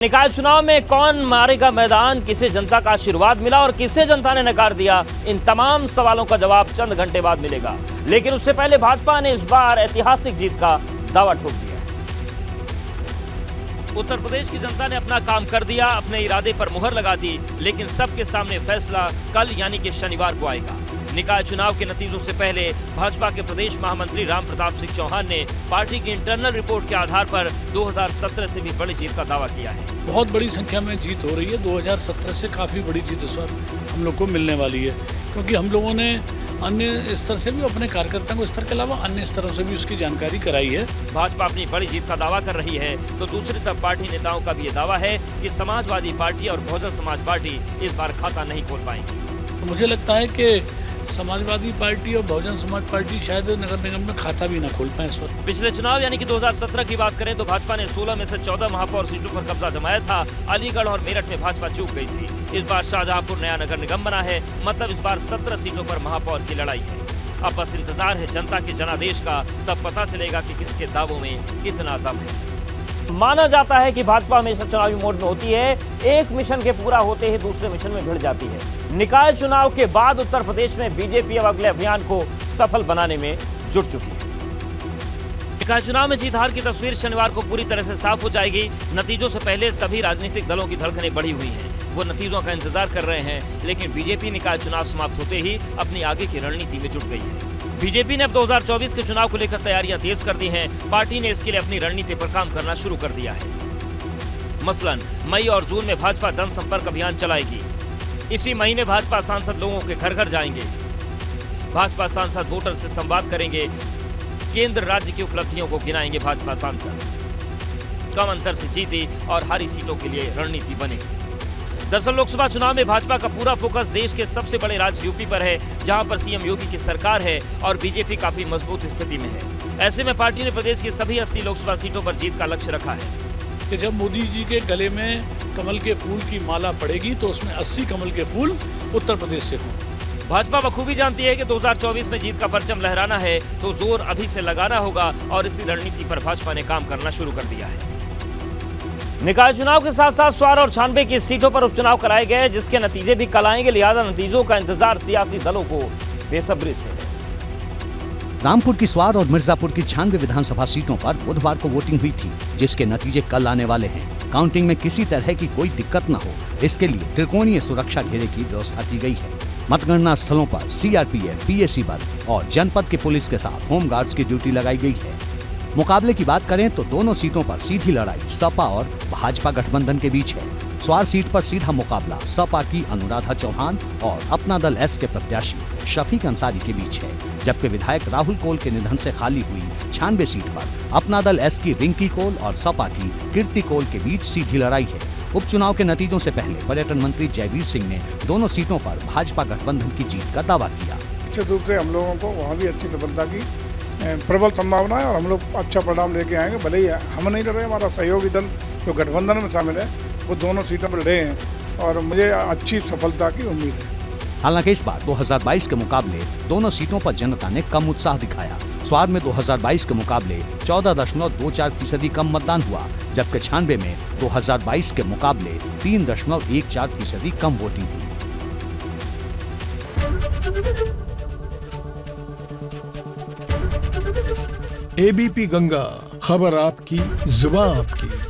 निकाय चुनाव में कौन मारेगा मैदान, किसे जनता का आशीर्वाद मिला और किसे जनता ने नकार दिया, इन तमाम सवालों का जवाब चंद घंटे बाद मिलेगा। लेकिन उससे पहले भाजपा ने इस बार ऐतिहासिक जीत का दावा ठोक दिया है। उत्तर प्रदेश की जनता ने अपना काम कर दिया, अपने इरादे पर मुहर लगा दी, लेकिन सबके सामने फैसला कल यानी कि शनिवार को आएगा। निकाय चुनाव के नतीजों से पहले भाजपा के प्रदेश महामंत्री राम प्रताप सिंह चौहान ने पार्टी की इंटरनल रिपोर्ट के आधार पर 2017 से भी बड़ी जीत का दावा किया है। बहुत बड़ी संख्या में जीत हो रही है। 2017 से काफ़ी बड़ी जीत इस बार हम लोग को मिलने वाली है, क्योंकि हम लोगों ने अन्य स्तर से भी अपने कार्यकर्ताओं को स्तर के अलावा अन्य स्तरों से भी उसकी जानकारी कराई है। भाजपा अपनी बड़ी जीत का दावा कर रही है, तो दूसरी तरफ पार्टी नेताओं का भी ये दावा है कि समाजवादी पार्टी और बहुजन समाज पार्टी इस बार खाता नहीं खोल पाएंगी। मुझे लगता है कि समाजवादी पार्टी और बहुजन समाज पार्टी शायद नगर निगम में खाता भी ना खोल पाए इस वक्त। पिछले चुनाव यानी कि 2017 की बात करें तो भाजपा ने 16 में से 14 महापौर सीटों पर कब्जा जमाया था। अलीगढ़ और मेरठ में भाजपा चूक गई थी। इस बार शाहजहांपुर नया नगर निगम बना है, मतलब इस बार 17 सीटों पर महापौर की लड़ाई है। अब बस इंतजार है जनता के जनादेश का, तब पता चलेगा कि किसके दावों में कितना दम है। माना जाता है कि भाजपा हमेशा चुनावी मोड में होती है, एक मिशन के पूरा होते ही दूसरे मिशन में भिड़ जाती है। निकाय चुनाव के बाद उत्तर प्रदेश में बीजेपी अब अगले अभियान को सफल बनाने में जुट चुकी है। निकाय चुनाव में जीत हार की तस्वीर शनिवार को पूरी तरह से साफ हो जाएगी। नतीजों से पहले सभी राजनीतिक दलों की धड़कनें बढ़ी हुई हैं, वो नतीजों का इंतजार कर रहे हैं, लेकिन बीजेपी निकाय चुनाव समाप्त होते ही अपनी आगे की रणनीति में जुट गई है। बीजेपी ने अब 2024 के चुनाव को लेकर तैयारियां तेज कर दी हैं। पार्टी ने इसके लिए अपनी रणनीति पर काम करना शुरू कर दिया है। मसलन मई और जून में भाजपा जनसंपर्क अभियान चलाएगी। इसी महीने भाजपा सांसद लोगों के घर घर जाएंगे। भाजपा सांसद वोटर से संवाद करेंगे। केंद्र राज्य की उपलब्धियों को गिनाएंगे भाजपा सांसद। कम अंतर से जीती और हारी सीटों के लिए रणनीति बनेगी। दरअसल लोकसभा चुनाव में भाजपा का पूरा फोकस देश के सबसे बड़े राज्य यूपी पर है, जहां पर सीएम योगी की सरकार है और बीजेपी काफी मजबूत स्थिति में है। ऐसे में पार्टी ने प्रदेश की सभी 80 लोकसभा सीटों पर जीत का लक्ष्य रखा है कि जब मोदी जी के गले में कमल के फूल की माला पड़ेगी तो उसमें 80 कमल के फूल उत्तर प्रदेश से हों। भाजपा बखूबी जानती है कि 2024 में जीत का परचम लहराना है, तो जोर अभी से लगाना होगा और इसी रणनीति पर भाजपा ने काम करना शुरू कर दिया है। निकाय चुनाव के साथ साथ स्वार और 96 की सीटों पर उपचुनाव कराए गए, जिसके नतीजे भी कल आएंगे। लिहाजा नतीजों का इंतजार सियासी दलों को बेसब्री से है। रामपुर की स्वार और मिर्जापुर की 96 विधानसभा सीटों पर बुधवार को वोटिंग हुई थी, जिसके नतीजे कल आने वाले हैं। काउंटिंग में किसी तरह की कोई दिक्कत न हो, इसके लिए त्रिकोणीय सुरक्षा घेरे की व्यवस्था की गई है। मतगणना स्थलों पर सीआरपीएफ, पीएसी बल और जनपद के पुलिस के साथ होमगार्ड्स की ड्यूटी लगाई गई है। मुकाबले की बात करें तो दोनों सीटों पर सीधी लड़ाई सपा और भाजपा गठबंधन के बीच है। स्वार सीट पर सीधा मुकाबला सपा की अनुराधा चौहान और अपना दल एस के प्रत्याशी शफीक अंसारी के बीच है, जबकि विधायक राहुल कोल के निधन से खाली हुई 96 सीट पर अपना दल एस की रिंकी कोल और सपा की कीर्ति कोल के बीच सीधी लड़ाई है। उपचुनाव के नतीजों से पहले पर्यटन मंत्री जयवीर सिंह ने दोनों सीटों पर भाजपा गठबंधन की जीत का दावा किया। निश्चित रूप से हम लोगों को वहाँ भी अच्छी सफलता की प्रबल संभावना है और हम लोग अच्छा परिणाम लेके आएंगे। भले ही हम नहीं लड़ रहे, हमारा सहयोगी दल जो गठबंधन में शामिल है वो दोनों सीटों पर लड़े हैं और मुझे अच्छी सफलता की उम्मीद है। हालांकि इस बार 2022 के मुकाबले दोनों सीटों पर जनता ने कम उत्साह दिखाया। स्वार में 2022 के मुकाबले 14.24% कम मतदान हुआ, जबकि 96 में 2022 के मुकाबले 3.14% कम वोटिंग हुई। एबीपी गंगा, खबर आपकी, जुबान आपकी।